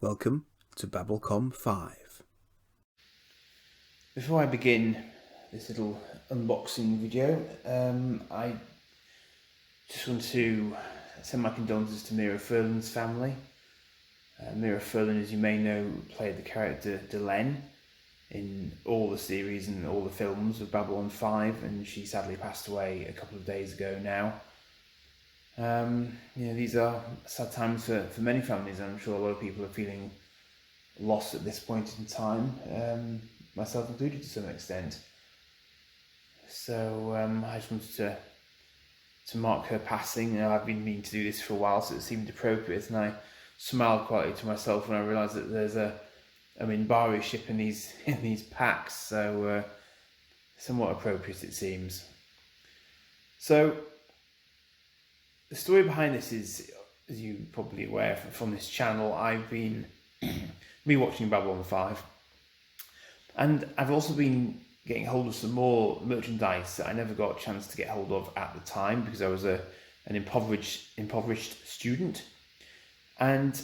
Welcome to Babblecom 5. Before I begin this little unboxing video, I just want to send my condolences to Mira Furlan's family. Mira Furlan, as you may know, played the character Delenn in all the series and all the films of Babylon 5, and she sadly passed away a couple of days ago now. These are sad times for many families, and I'm sure a lot of people are feeling lost at this point in time, myself included to some extent. So I just wanted to mark her passing. I've been meaning to do this for a while, so it seemed appropriate, and I smiled quietly to myself when I realised that there's a Minbari ship in these packs, so somewhat appropriate it seems. So the story behind this is, as you're probably aware from this channel, I've been rewatching Babylon 5, and I've also been getting hold of some more merchandise that I never got a chance to get hold of at the time because I was an impoverished student. And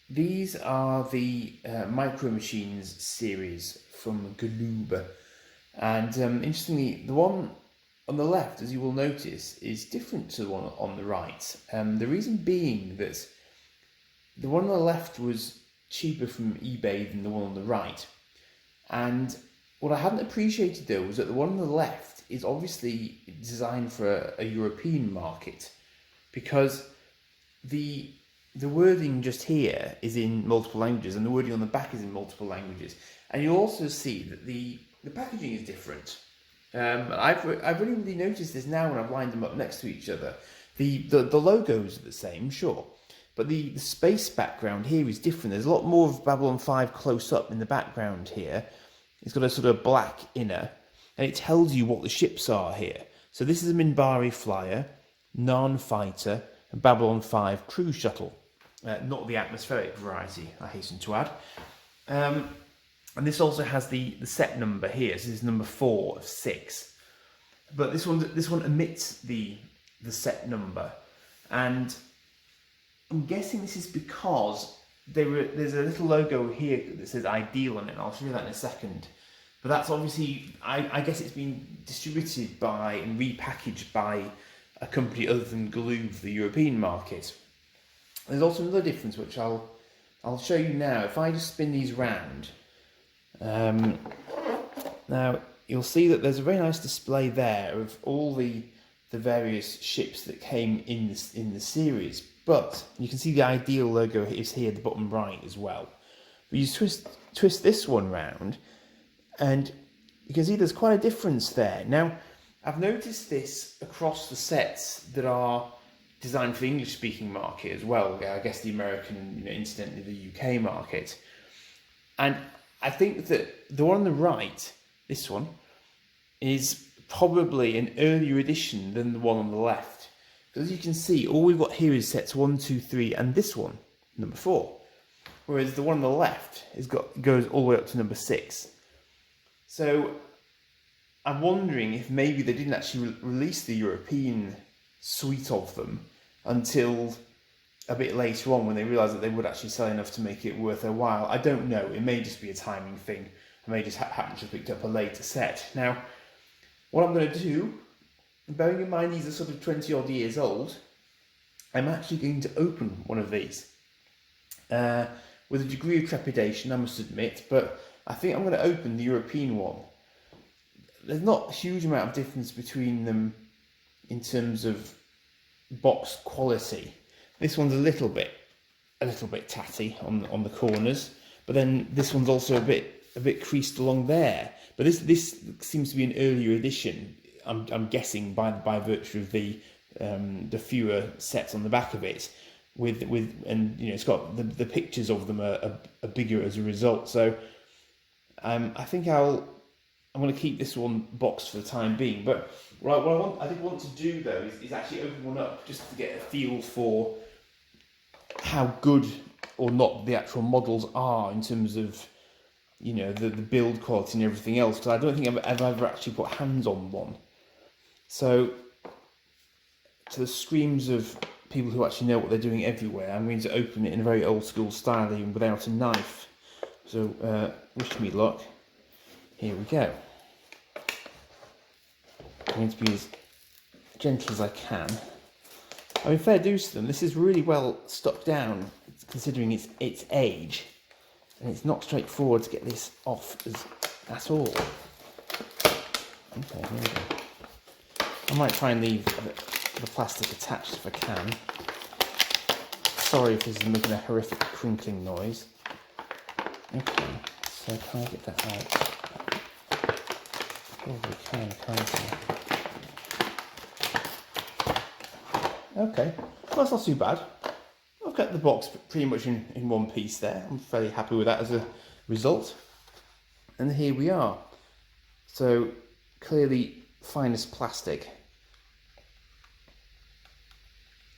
these are the Micro Machines series from Galoob. And interestingly, the one on the left, as you will notice, is different to the one on the right. The reason being that the one on the left was cheaper from eBay than the one on the right. And what I hadn't appreciated though was that the one on the left is obviously designed for a European market, because the wording just here is in multiple languages and the wording on the back is in multiple languages. And you'll also see that the packaging is different. I've really noticed this now when I've lined them up next to each other. The logos are the same, sure, but the space background here is different. There's a lot more of Babylon 5 close up in the background here. It's got a sort of black inner, and it tells you what the ships are here. So this is a Minbari flyer, Narn fighter, and Babylon 5 cruise shuttle. Not the atmospheric variety, I hasten to add. And this also has the set number here. So this is number 4 of 6. But this one omits the set number, and I'm guessing this is because there's a little logo here that says Ideal on it, and I'll show you that in a second. But that's obviously, I guess it's been distributed by and repackaged by a company other than Galoob, the European market. There's also another difference which I'll show you now. If I just spin these round, now you'll see that there's a very nice display there of all the various ships that came in the series. But you can see the Ideal logo is here at the bottom right as well. But you twist this one round, and you can see there's quite a difference there. Now, I've noticed this across the sets that are designed for the English-speaking market as well. I guess the American and incidentally the UK market. And I think that the one on the right, this one, is probably an earlier edition than the one on the left. As you can see, all we've got here is sets 1, 2, 3, and this one, number 4. Whereas the one on the left goes all the way up to number 6. So I'm wondering if maybe they didn't actually release the European suite of them until a bit later on when they realised that they would actually sell enough to make it worth their while. I don't know. It may just be a timing thing. I may just happen to have picked up a later set. Now, what I'm going to do, bearing in mind these are sort of 20 odd years old, I'm actually going to open one of these with a degree of trepidation, I must admit, but I think I'm going to open the European one. There's not a huge amount of difference between them in terms of box quality. This one's a little bit tatty on the corners, but then this one's also a bit creased along there. But this seems to be an earlier edition. I'm guessing by virtue of the fewer sets on the back of it, and it's got the pictures of them are bigger as a result. So I think I'm going to keep this one boxed for the time being. But what I did want to do though is actually open one up just to get a feel for how good or not the actual models are in terms of the build quality and everything else, because I don't think I've ever actually put hands on one. So to the screams of people who actually know what they're doing everywhere, I'm going to open it in a very old school style, even without a knife. So wish me luck. Here we go. I'm going to be as gentle as I can. I mean, fair dues to them. This is really well stuck down, considering its age, and it's not straightforward to get this off at all. Okay, here we go. I might try and leave the plastic attached if I can. Sorry if this is making a horrific crinkling noise. Okay, so can I get that out? Probably can't I? Okay, well, that's not too bad. I've got the box pretty much in one piece there. I'm fairly happy with that as a result. And here we are. So clearly finest plastic.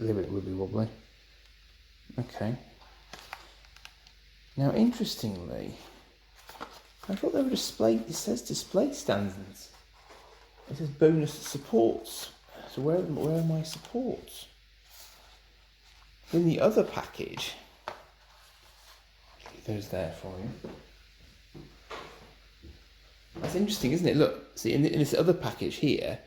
A little bit wibbly wobbly. Okay. Now interestingly, I thought they were it says display stands. It says bonus supports. So where are my supports? In the other package, those there for you. That's interesting, isn't it? Look, see in this other package here,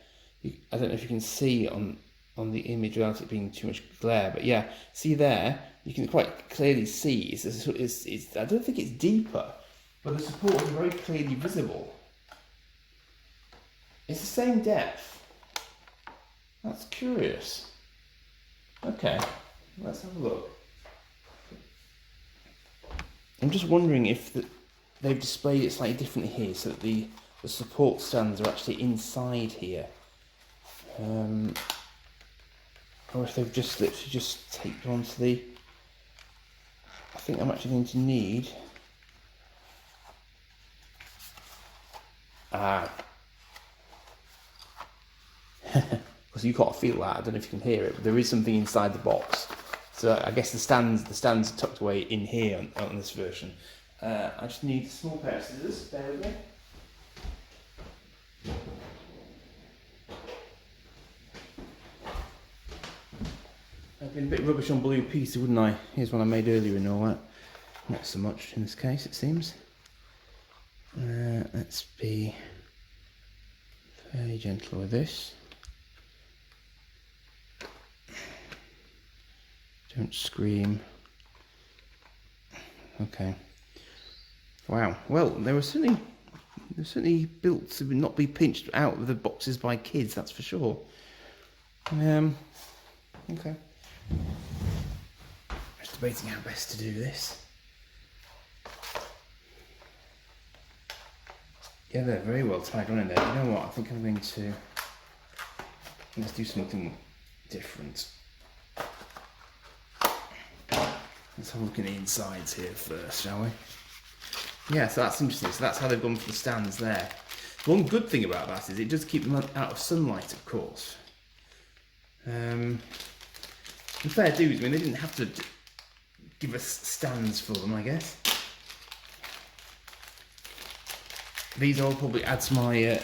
I don't know if you can see on the image without it being too much glare, but yeah, see there, you can quite clearly see. It's I don't think it's deeper, but the support is very clearly visible. It's the same depth. That's curious. Okay, let's have a look. I'm just wondering if they've displayed it slightly differently here, so that the support stands are actually inside here. Or if they've just literally just taped onto the... I think I'm actually going to need... Because you can't feel that, I don't know if you can hear it, but there is something inside the box. So I guess the stands are tucked away in here on this version. I just need a small pair of scissors, bear with me. I've been a bit rubbish on blue pieces, wouldn't I? Here's one I made earlier and all that. Not so much in this case, it seems. Let's be fairly gentle with this. Don't scream. Okay. Wow. Well, they were certainly built to not be pinched out of the boxes by kids. That's for sure. Okay. Just debating how best to do this. Yeah, they're very well tied on in there. You know what? I think I'm going to let's do something different. Let's have a look at the insides here first, shall we? Yeah, so that's interesting. So that's how they've gone for the stands there. One good thing about that is it does keep them out of sunlight, of course. And fair dues, I mean, they didn't have to give us stands for them, I guess. These I'll probably add to my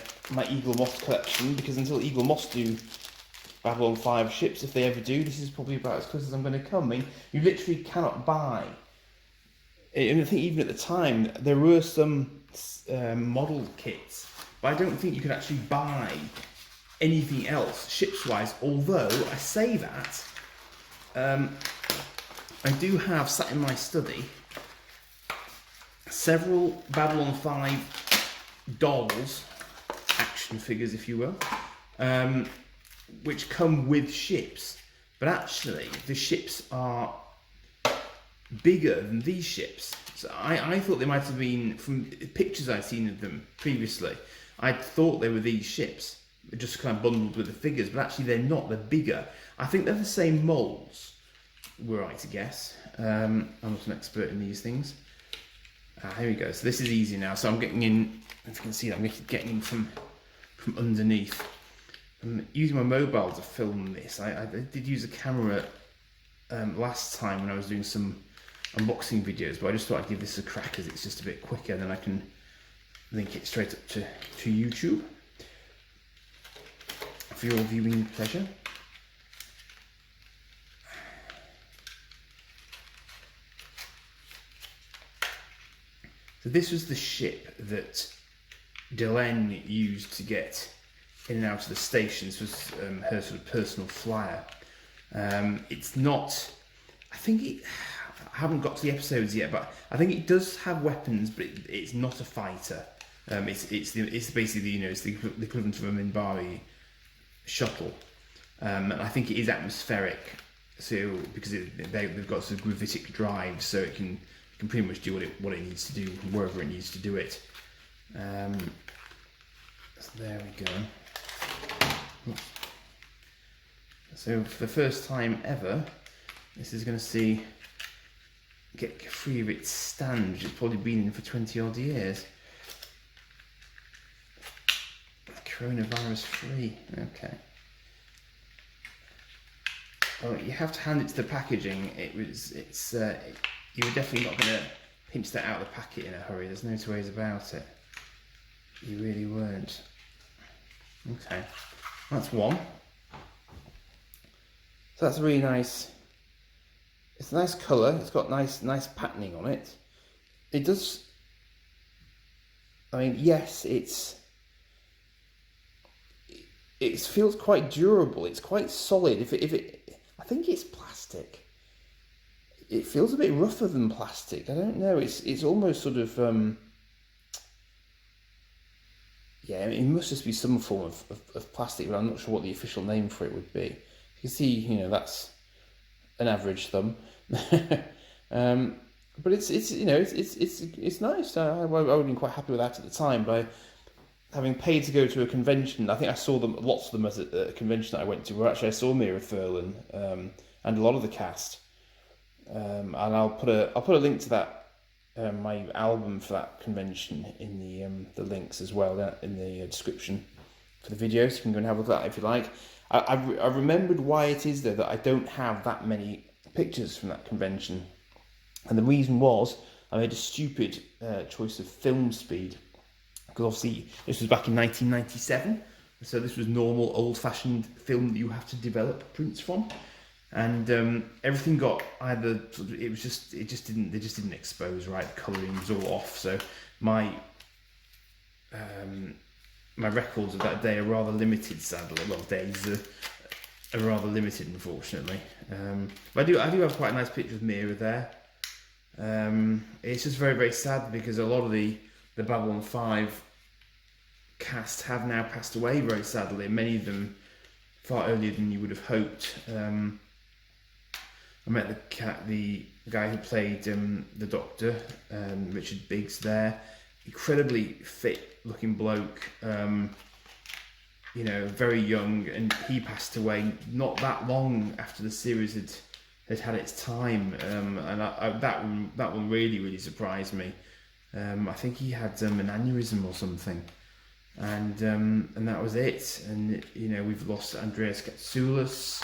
Eagle Moss collection, because until Eagle Moss do Babylon 5 ships, if they ever do, this is probably about as close as I'm going to come. I mean, you literally cannot buy. And I think even at the time, there were some model kits, but I don't think you could actually buy anything else ships-wise, although I say that, I do have sat in my study several Babylon 5 dolls, action figures if you will, which come with ships, but actually the ships are bigger than these ships. So I thought they might have been, from pictures I'd seen of them previously, I thought they were these ships, just kind of bundled with the figures, but actually they're not, they're bigger. I think they're the same moulds, were I to guess. I'm not an expert in these things. Here we go, so this is easy now. So I'm getting in, as you can see, I'm getting in from underneath. I'm using my mobile to film this. I did use a camera last time when I was doing some unboxing videos, but I just thought I'd give this a crack as it's just a bit quicker, then I can link it straight up to YouTube for your viewing pleasure. So this was the ship that Delenn used to get in and out of the stations. Was her sort of personal flyer. It's not. I think it. I haven't got to the episodes yet, but I think it does have weapons, but it's not a fighter. It's basically it's the equivalent of a Minbari shuttle, and I think it is atmospheric. So because they've got sort of gravitic drive, so it can pretty much do what it needs to do wherever it needs to do it. So there we go. So for the first time ever, this is going to get free of its stand, which has probably been in for 20 odd years. Coronavirus free. Okay. Oh, you have to hand it to the packaging. You were definitely not going to pinch that out of the packet in a hurry. There's no two ways about it. You really weren't. Okay, that's one. So that's a really nice. It's a nice colour. It's got nice patterning on it. It does. I mean, yes, it feels quite durable. It's quite solid. I think it's plastic. It feels a bit rougher than plastic. I don't know. It's almost sort of yeah. It must just be some form of plastic, but I'm not sure what the official name for it would be. You can see, that's an average thumb. But it's nice. I would have been quite happy with that at the time, but having paid to go to a convention, I think I saw lots of them at a convention that I went to, where actually I saw Mira Furlan and a lot of the cast. And I'll put a link to that my album for that convention in the links as well in the description for the video, so you can go and have a look at that if you like. I remembered why it is though that I don't have that many pictures from that convention, and the reason was I made a stupid choice of film speed, because obviously this was back in 1997, so this was normal old-fashioned film that you have to develop prints from, and everything got either they just didn't expose right. The colouring was all off, so my records of that day are rather limited, sadly. Well, days are rather limited, unfortunately. But I do have quite a nice picture of Mira there. It's just very, very sad because a lot of the Babylon 5 cast have now passed away, very sadly. Many of them far earlier than you would have hoped. I met the guy who played the Doctor, Richard Biggs there. Incredibly fit looking bloke, very young, and he passed away not that long after the series had its time, and that one really surprised me. I think he had an aneurysm or something, and that was it. And we've lost Andreas Katsoulis.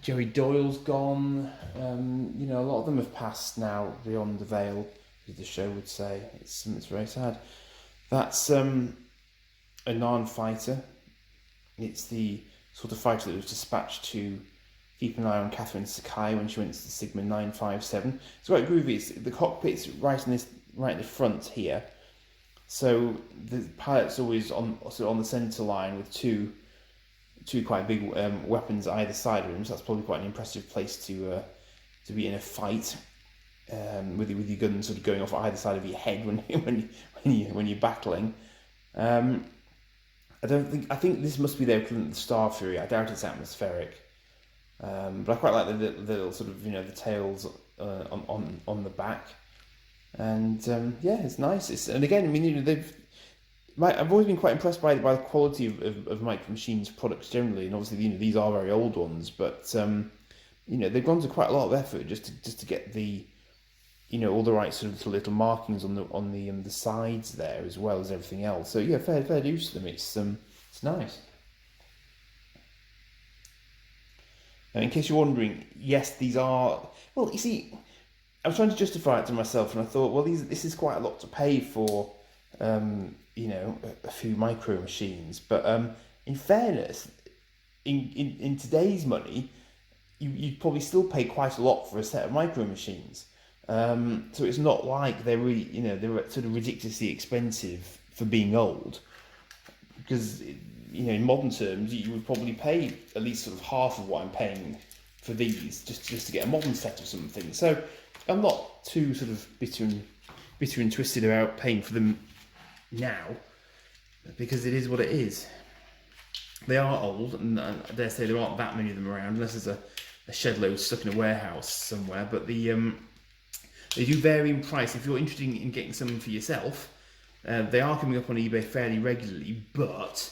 Joey Doyle's gone. A lot of them have passed now beyond the veil, as the show would say. It's very sad. That's a non-fighter. It's the sort of fighter that was dispatched to keep an eye on Catherine Sakai when she went to the Sigma 957. It's quite groovy. The cockpit's right in the front here, so the pilot's always on the centre line with two quite big weapons either side of him. So that's probably quite an impressive place to be in a fight. With your gun sort of going off either side of your head when you're battling. I think this must be their equivalent to Star Fury. I doubt it's atmospheric, but I quite like the little sort of the tails on the back, and it's nice. And again, I mean I've always been quite impressed by the quality of Micro Machines products generally, and obviously these are very old ones, but they've gone to quite a lot of effort just to get the all the right sort of little markings on the sides there, as well as everything else. So yeah, fair use to them. It's nice. Now, in case you're wondering, yes, these are. Well, you see, I was trying to justify it to myself, and I thought, well, this is quite a lot to pay for, a few Micro Machines. But in fairness, in today's money, you'd probably still pay quite a lot for a set of Micro Machines. So it's not like they're really, they're sort of ridiculously expensive for being old. Because, in modern terms, you would probably pay at least sort of half of what I'm paying for these just to get a modern set of something. So I'm not too sort of bitter and twisted about paying for them now, because it is what it is. They are old, and I dare say there aren't that many of them around, unless there's a shed load stuck in a warehouse somewhere. But they do vary in price. If you're interested in getting something for yourself, they are coming up on eBay fairly regularly, but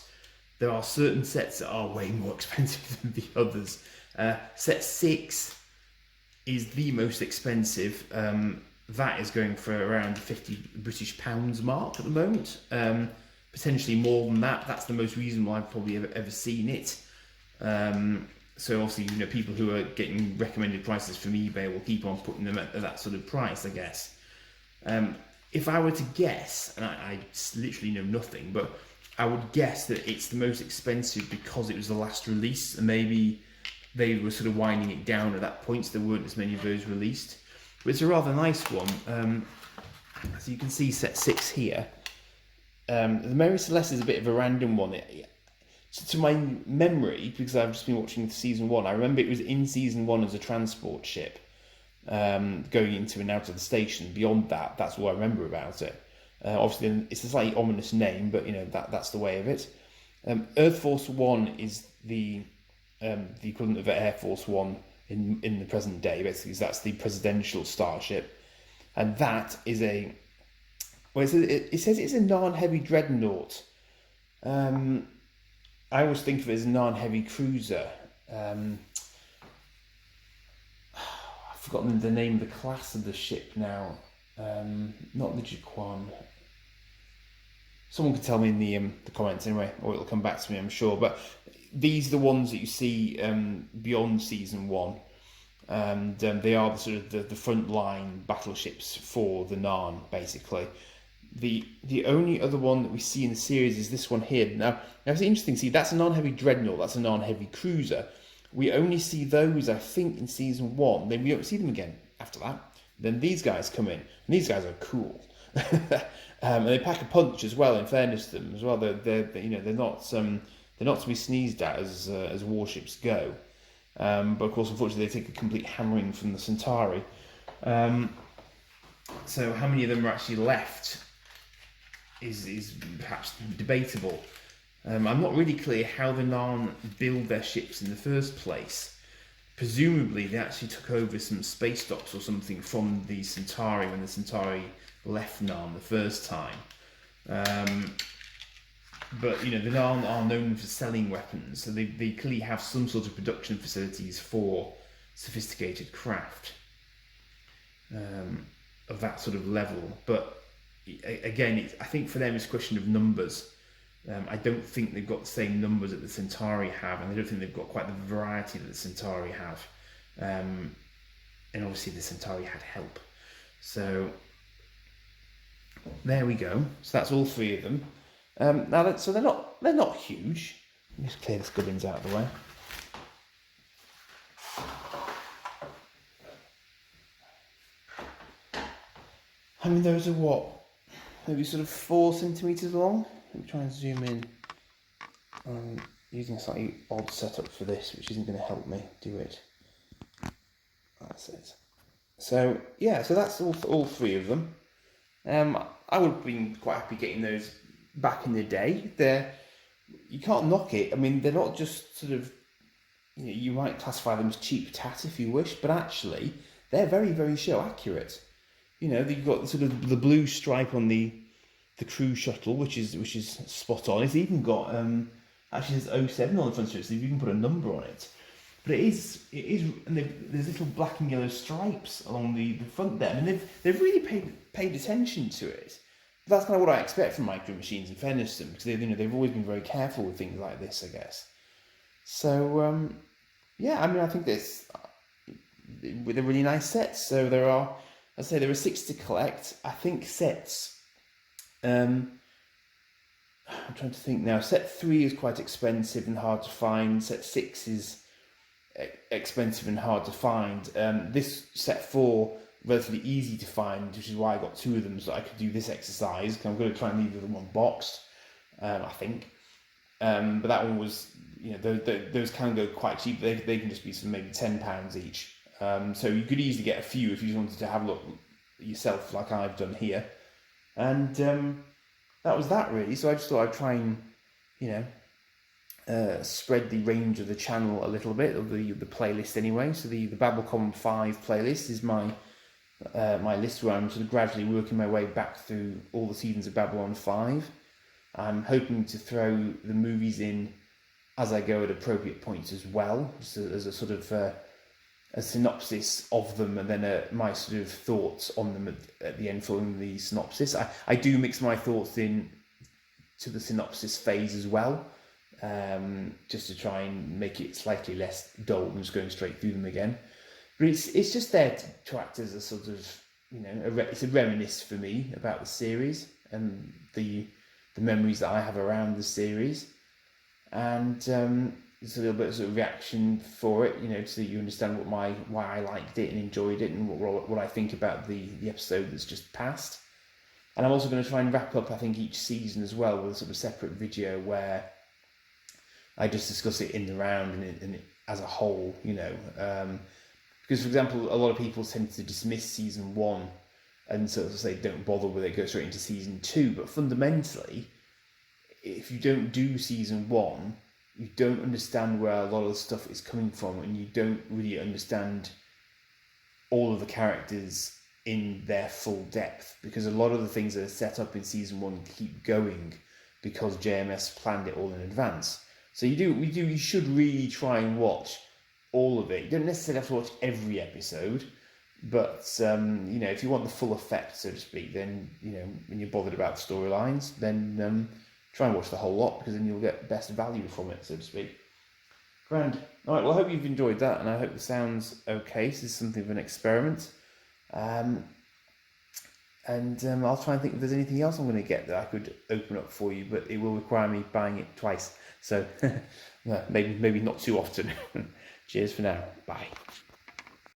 there are certain sets that are way more expensive than the others. Set 6 is the most expensive. That is going for around £50 mark at the moment. Potentially more than that. That's the most reasonable I've probably ever seen it. So obviously, people who are getting recommended prices from eBay will keep on putting them at that sort of price, I guess. If I were to guess, and I literally know nothing, but I would guess that it's the most expensive because it was the last release, and maybe they were sort of winding it down at that point, so there weren't as many of those released. But it's a rather nice one. So you can see set 6 here. The Mary Celeste is a bit of a random one. To my memory, because I've just been watching season 1, I remember it was in season 1 as a transport ship, going into and out of the station. Beyond that, that's all I remember about it. Obviously, it's a slightly ominous name, but that's the way of it. Earth Force One is the equivalent of Air Force One in the present day, basically. So that's the presidential starship, and that is it says it's a non-heavy dreadnought. I always think of it as a non-heavy cruiser. I've forgotten the name of the class of the ship now. Not the Jaquan. Someone could tell me in the comments anyway, or it'll come back to me, I'm sure. But these are the ones that you see beyond season 1, and they are the sort of the frontline battleships for the Narn, basically. The only other one that we see in the series is this one here. Now it's interesting. See, that's a non-heavy dreadnought. That's a non-heavy cruiser. We only see those, I think, in season 1. Then we don't see them again after that. Then these guys come in, and these guys are cool. And they pack a punch as well. In fairness to them as well, they're not to be sneezed at as warships go. But of course, unfortunately, they take a complete hammering from the Centauri. So how many of them are actually left is perhaps debatable. I'm not really clear how the Narn build their ships in the first place. Presumably, they actually took over some space docks or something from the Centauri when the Centauri left Narn the first time. But the Narn are known for selling weapons, so they clearly have some sort of production facilities for sophisticated craft of that sort of level. But again, I think for them it's a question of numbers. I don't think they've got the same numbers that the Centauri have, and I don't think they've got quite the variety that the Centauri have. And obviously the Centauri had help. So there we go. So that's all 3 of them. Now, so they're not huge. Let me just clear the gubbins out of the way. I mean, those are what? Maybe sort of 4 centimetres long. Let me try and zoom in. I'm using a slightly odd setup for this, which isn't going to help me do it. That's it. So yeah, so that's all 3 of them. I would have been quite happy getting those back in the day. You can't knock it. I mean, they're not just sort of, you might classify them as cheap tat if you wish, but actually they're very, very show accurate. You've got sort of the blue stripe on the crew shuttle, which is spot on. It's even got actually there's 07 on the front of it, so you can put a number on it. But it is, and there's little black and yellow stripes along the front there. I mean, they've really paid attention to it. But that's kind of what I expect from Micro Machines, in fairness to them, because they've always been very careful with things like this, I guess. So yeah, I mean, I think they're really nice sets. So there are 6 to collect. I think sets. I'm trying to think now. Set 3 is quite expensive and hard to find. Set 6 is expensive and hard to find. This set 4 relatively easy to find, which is why I got 2 of them so I could do this exercise. Cause I'm going to try and leave the other one boxed, I think. But that one was, those can go quite cheap. They can just be some maybe £10 each. So you could easily get a few if you just wanted to have a look yourself, like I've done here. And that was that really. So I just thought I'd try and, spread the range of the channel a little bit, of the playlist anyway. So the Babblecom 5 playlist is my list where I'm sort of gradually working my way back through all the seasons of Babylon 5. I'm hoping to throw the movies in as I go at appropriate points as well, just as a sort of a synopsis of them, and then my sort of thoughts on them at the end following the synopsis. I do mix my thoughts in to the synopsis phase as well, just to try and make it slightly less dull than just going straight through them again. But it's just there to act as a sort of, it's a reminisce for me about the series and the memories that I have around the series, and it's a little bit of sort of reaction for it, so that you understand why I liked it and enjoyed it, and what I think about the episode that's just passed. And I'm also going to try and wrap up, I think, each season as well with a sort of separate video where I just discuss it in the round and as a whole, because, for example, a lot of people tend to dismiss season 1 and sort of say don't bother with it, go straight into season 2. But fundamentally, if you don't do season 1, you don't understand where a lot of the stuff is coming from, and you don't really understand all of the characters in their full depth, because a lot of the things that are set up in season 1 keep going because JMS planned it all in advance. So you should really try and watch all of it. You don't necessarily have to watch every episode, but if you want the full effect, so to speak, then when you're bothered about the storylines, then try and watch the whole lot, because then you'll get best value from it, so to speak. Grand. All right, well, I hope you've enjoyed that, and I hope the sound's okay. This is something of an experiment. And I'll try and think if there's anything else I'm going to get that I could open up for you, but it will require me buying it twice. So maybe not too often. Cheers for now. Bye.